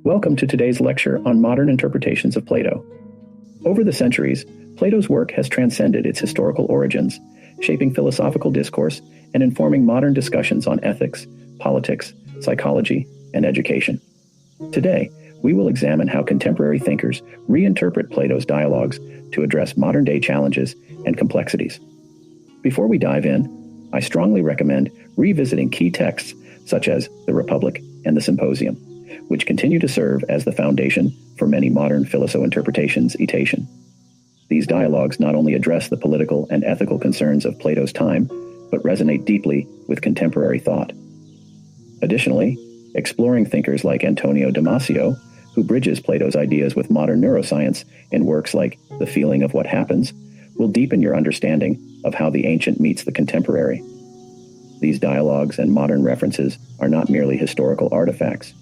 Welcome to today's lecture on modern interpretations of Plato. Over the centuries, Plato's work has transcended its historical origins, shaping philosophical discourse and informing modern discussions on ethics, politics, psychology, and education. Today, we will examine how contemporary thinkers reinterpret Plato's dialogues to address modern-day challenges and complexities. Before we dive in, I strongly recommend revisiting key texts such as the Republic and the Symposium, which continue to serve as the foundation for many modern philosophinterpretations. These dialogues not only address the political and ethical concerns of Plato's time, but resonate deeply with contemporary thought. Additionally, exploring thinkers like Antonio Damasio, who bridges Plato's ideas with modern neuroscience in works like The Feeling of What Happens, will deepen your understanding of how the ancient meets the contemporary. These dialogues and modern references are not merely historical artifacts.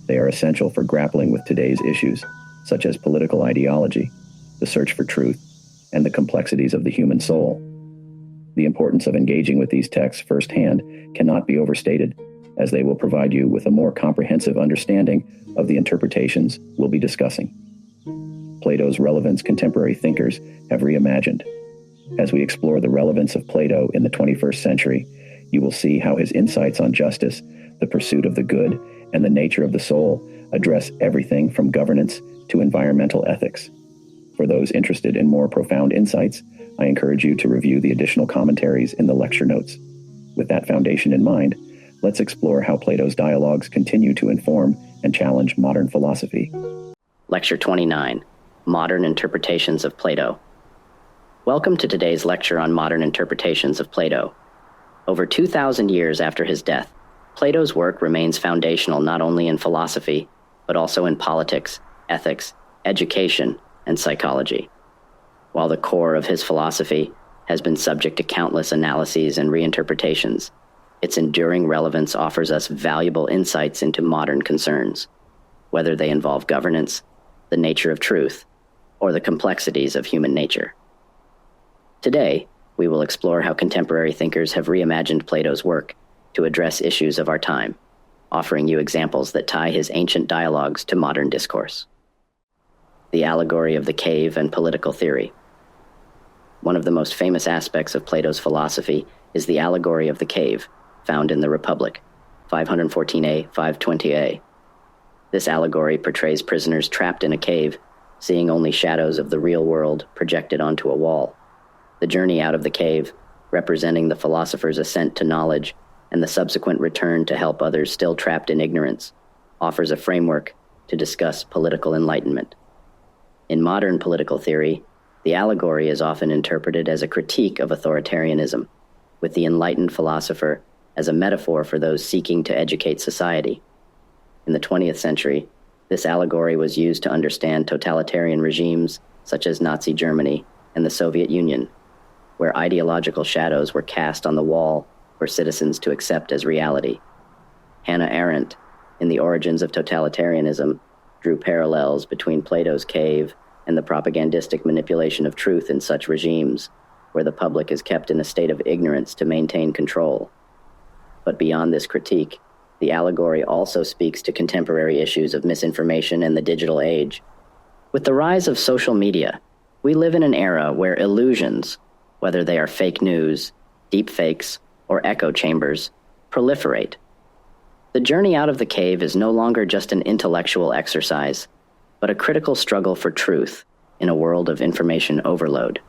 They are essential for grappling with today's issues, such as political ideology, the search for truth, and the complexities of the human soul. The importance of engaging with these texts firsthand cannot be overstated, as they will provide you with a more comprehensive understanding of the interpretations we'll be discussing. Plato's relevance contemporary thinkers have reimagined. As we explore the relevance of Plato in the 21st century, you will see how his insights on justice, the pursuit of the good, and the nature of the soul address everything from governance to environmental ethics. For those interested in more profound insights, I encourage you to review the additional commentaries in the lecture notes. With that foundation in mind, let's explore how Plato's dialogues continue to inform and challenge modern philosophy. Lecture 29, Modern Interpretations of Plato. Welcome to today's lecture on modern interpretations of Plato. Over 2,000 years after his death, Plato's work remains foundational not only in philosophy, but also in politics, ethics, education, and psychology. While the core of his philosophy has been subject to countless analyses and reinterpretations, its enduring relevance offers us valuable insights into modern concerns, whether they involve governance, the nature of truth, or the complexities of human nature. Today, we will explore how contemporary thinkers have reimagined Plato's work to address issues of our time, offering you examples that tie his ancient dialogues to modern discourse. The allegory of the cave and political theory. One of the most famous aspects of Plato's philosophy is the allegory of the cave, found in the Republic, 514a, 520a. This allegory portrays prisoners trapped in a cave, seeing only shadows of the real world projected onto a wall. The journey out of the cave, representing the philosopher's ascent to knowledge and the subsequent return to help others still trapped in ignorance, offers a framework to discuss political enlightenment. In modern political theory, the allegory is often interpreted as a critique of authoritarianism, with the enlightened philosopher as a metaphor for those seeking to educate society. In the 20th century, this allegory was used to understand totalitarian regimes such as Nazi Germany and the Soviet Union, where ideological shadows were cast on the wall for citizens to accept as reality. Hannah Arendt, in The Origins of Totalitarianism, drew parallels between Plato's cave and the propagandistic manipulation of truth in such regimes, where the public is kept in a state of ignorance to maintain control. But beyond this critique, the allegory also speaks to contemporary issues of misinformation and the digital age. With the rise of social media, we live in an era where illusions, whether they are fake news, deep fakes, or echo chambers, proliferate. The journey out of the cave is no longer just an intellectual exercise, but a critical struggle for truth in a world of information overload.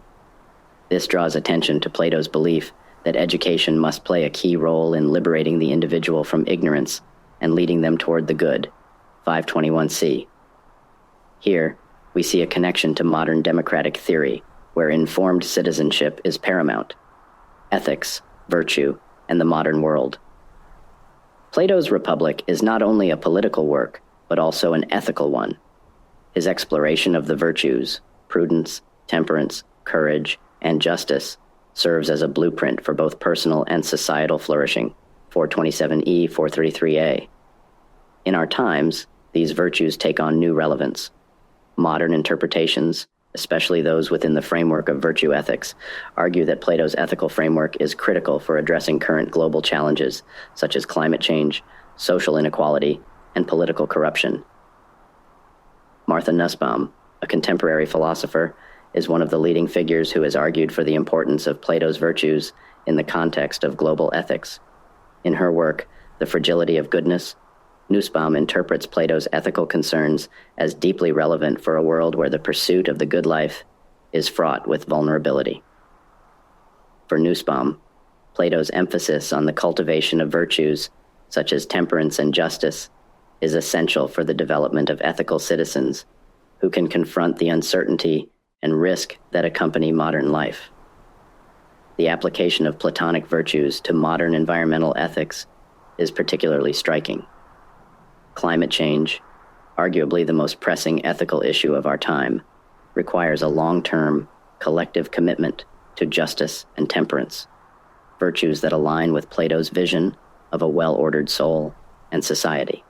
This draws attention to Plato's belief that education must play a key role in liberating the individual from ignorance and leading them toward the good, 521c. Here, we see a connection to modern democratic theory, where informed citizenship is paramount. Ethics, virtue, and the modern world. Plato's Republic is not only a political work, but also an ethical one. His exploration of the virtues, prudence, temperance, courage, and justice, serves as a blueprint for both personal and societal flourishing, 427e, 433a. In our times, these virtues take on new relevance. Modern interpretations, especially those within the framework of virtue ethics, argue that Plato's ethical framework is critical for addressing current global challenges such as climate change, social inequality, and political corruption. Martha Nussbaum, a contemporary philosopher, is one of the leading figures who has argued for the importance of Plato's virtues in the context of global ethics. In her work, The Fragility of Goodness, Nussbaum interprets Plato's ethical concerns as deeply relevant for a world where the pursuit of the good life is fraught with vulnerability. For Nussbaum, Plato's emphasis on the cultivation of virtues, such as temperance and justice, is essential for the development of ethical citizens who can confront the uncertainty and risk that accompany modern life. The application of Platonic virtues to modern environmental ethics is particularly striking. Climate change, arguably the most pressing ethical issue of our time, requires a long-term, collective commitment to justice and temperance, virtues that align with Plato's vision of a well-ordered soul and society.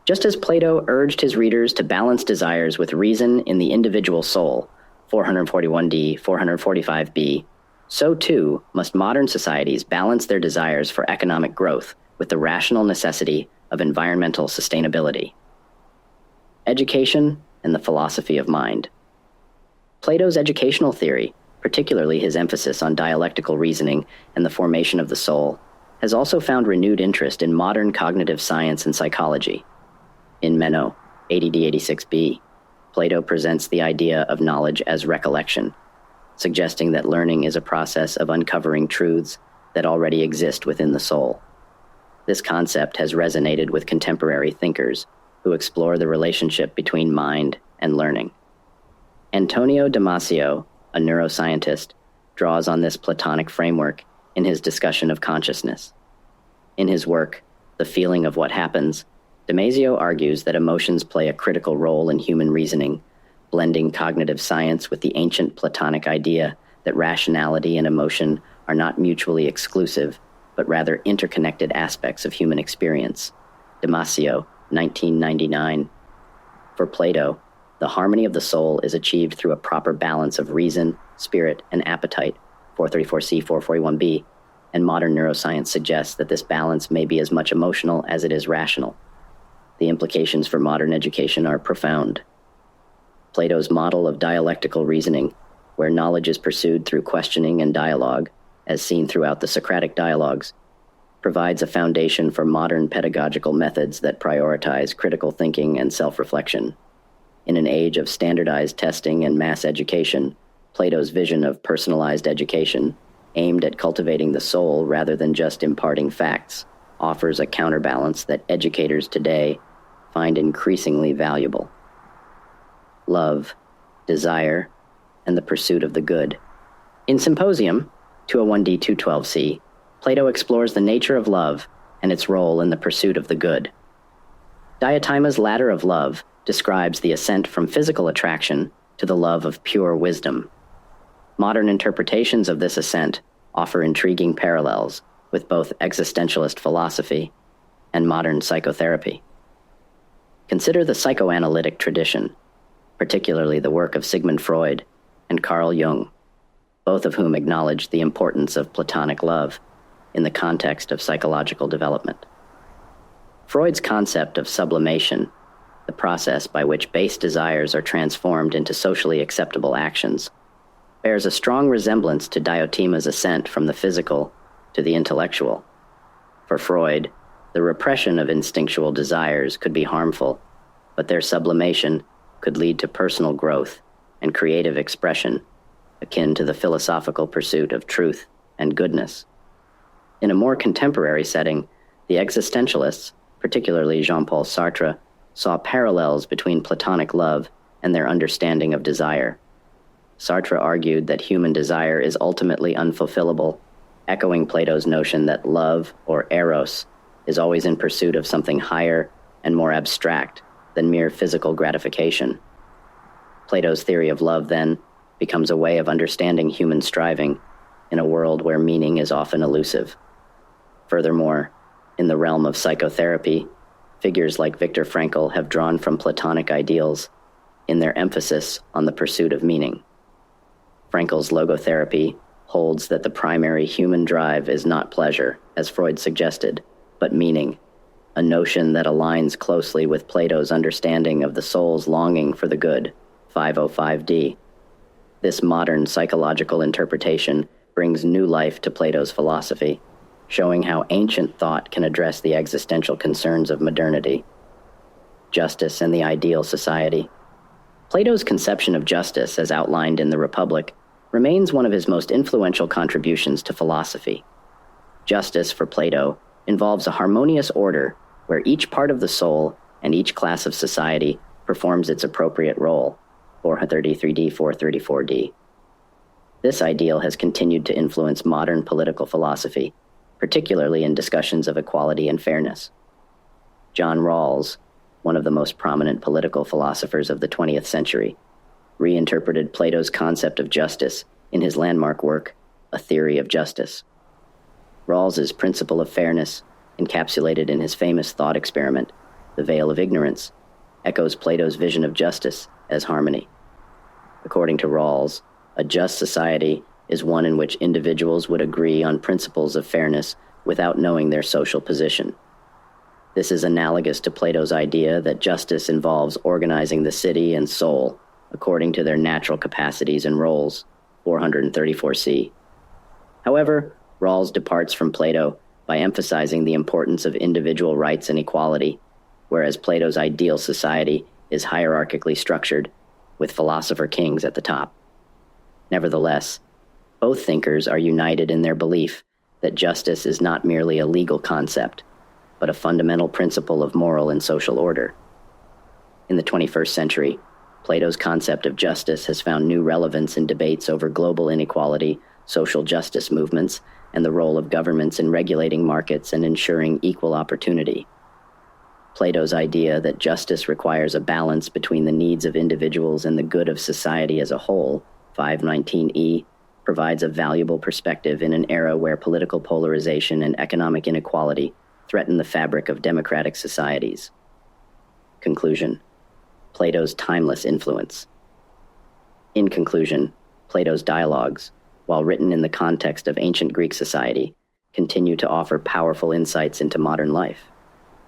Just as Plato urged his readers to balance desires with reason in the individual soul, 441d, 445b, so too must modern societies balance their desires for economic growth with the rational necessity of environmental sustainability. Education and the philosophy of mind. Plato's educational theory, particularly his emphasis on dialectical reasoning and the formation of the soul, has also found renewed interest in modern cognitive science and psychology. In Meno, 80d-86b, Plato presents the idea of knowledge as recollection, suggesting that learning is a process of uncovering truths that already exist within the soul. This concept has resonated with contemporary thinkers who explore the relationship between mind and learning. Antonio Damasio, a neuroscientist, draws on this Platonic framework in his discussion of consciousness. In his work, The Feeling of What Happens, Damasio argues that emotions play a critical role in human reasoning, blending cognitive science with the ancient Platonic idea that rationality and emotion are not mutually exclusive, but rather interconnected aspects of human experience. Damasio, 1999. For Plato, the harmony of the soul is achieved through a proper balance of reason, spirit, and appetite, 434c, 441b, and modern neuroscience suggests that this balance may be as much emotional as it is rational. The implications for modern education are profound. Plato's model of dialectical reasoning, where knowledge is pursued through questioning and dialogue, as seen throughout the Socratic dialogues, provides a foundation for modern pedagogical methods that prioritize critical thinking and self-reflection. In an age of standardized testing and mass education, Plato's vision of personalized education, aimed at cultivating the soul rather than just imparting facts, offers a counterbalance that educators today find increasingly valuable. Love, desire, and the pursuit of the good. In Symposium, 201d, 212c, Plato explores the nature of love and its role in the pursuit of the good. Diotima's ladder of love describes the ascent from physical attraction to the love of pure wisdom. Modern interpretations of this ascent offer intriguing parallels with both existentialist philosophy and modern psychotherapy. Consider the psychoanalytic tradition, particularly the work of Sigmund Freud and Carl Jung, both of whom acknowledged the importance of Platonic love in the context of psychological development. Freud's concept of sublimation, the process by which base desires are transformed into socially acceptable actions, bears a strong resemblance to Diotima's ascent from the physical to the intellectual. For Freud, the repression of instinctual desires could be harmful, but their sublimation could lead to personal growth and creative expression, akin to the philosophical pursuit of truth and goodness. In a more contemporary setting, the existentialists, particularly Jean-Paul Sartre, saw parallels between Platonic love and their understanding of desire. Sartre argued that human desire is ultimately unfulfillable, echoing Plato's notion that love, or eros, is always in pursuit of something higher and more abstract than mere physical gratification. Plato's theory of love, then, becomes a way of understanding human striving in a world where meaning is often elusive. Furthermore, in the realm of psychotherapy, figures like Viktor Frankl have drawn from Platonic ideals, in their emphasis on the pursuit of meaning. Frankl's logotherapy holds that the primary human drive is not pleasure, as Freud suggested, but meaning, a notion that aligns closely with Plato's understanding of the soul's longing for the good, 505D. This modern psychological interpretation brings new life to Plato's philosophy, showing how ancient thought can address the existential concerns of modernity. Justice and the ideal society. Plato's conception of justice, as outlined in the Republic, remains one of his most influential contributions to philosophy. Justice, for Plato, involves a harmonious order where each part of the soul and each class of society performs its appropriate role, 433D, 434D. This ideal has continued to influence modern political philosophy, particularly in discussions of equality and fairness. John Rawls, one of the most prominent political philosophers of the 20th century, reinterpreted Plato's concept of justice in his landmark work, A Theory of Justice. Rawls's principle of fairness, encapsulated in his famous thought experiment, The Veil of Ignorance, echoes Plato's vision of justice as harmony. According to Rawls, a just society is one in which individuals would agree on principles of fairness without knowing their social position. This is analogous to Plato's idea that justice involves organizing the city and soul according to their natural capacities and roles, 434C. However, Rawls departs from Plato by emphasizing the importance of individual rights and equality, whereas Plato's ideal society is hierarchically structured, with philosopher kings at the top. Nevertheless, both thinkers are united in their belief that justice is not merely a legal concept, but a fundamental principle of moral and social order. In the 21st century, Plato's concept of justice has found new relevance in debates over global inequality, social justice movements, and the role of governments in regulating markets and ensuring equal opportunity. Plato's idea that justice requires a balance between the needs of individuals and the good of society as a whole, 519E, provides a valuable perspective in an era where political polarization and economic inequality threaten the fabric of democratic societies. Conclusion: Plato's timeless influence. In conclusion, Plato's dialogues, while written in the context of ancient Greek society, continue to offer powerful insights into modern life.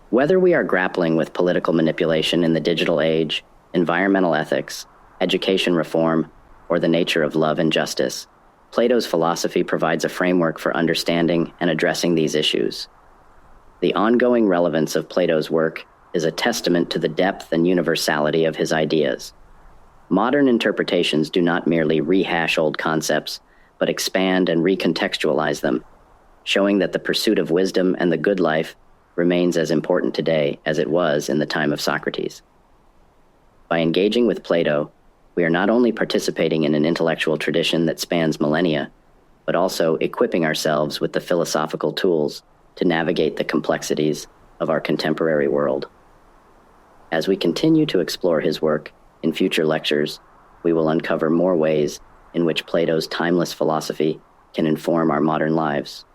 Whether we are grappling with political manipulation in the digital age, environmental ethics, education reform, or the nature of love and justice, Plato's philosophy provides a framework for understanding and addressing these issues. The ongoing relevance of Plato's work is a testament to the depth and universality of his ideas. Modern interpretations do not merely rehash old concepts, but expand and recontextualize them, showing that the pursuit of wisdom and the good life remains as important today as it was in the time of Socrates. By engaging with Plato, we are not only participating in an intellectual tradition that spans millennia, but also equipping ourselves with the philosophical tools to navigate the complexities of our contemporary world. As we continue to explore his work in future lectures, we will uncover more ways in which Plato's timeless philosophy can inform our modern lives.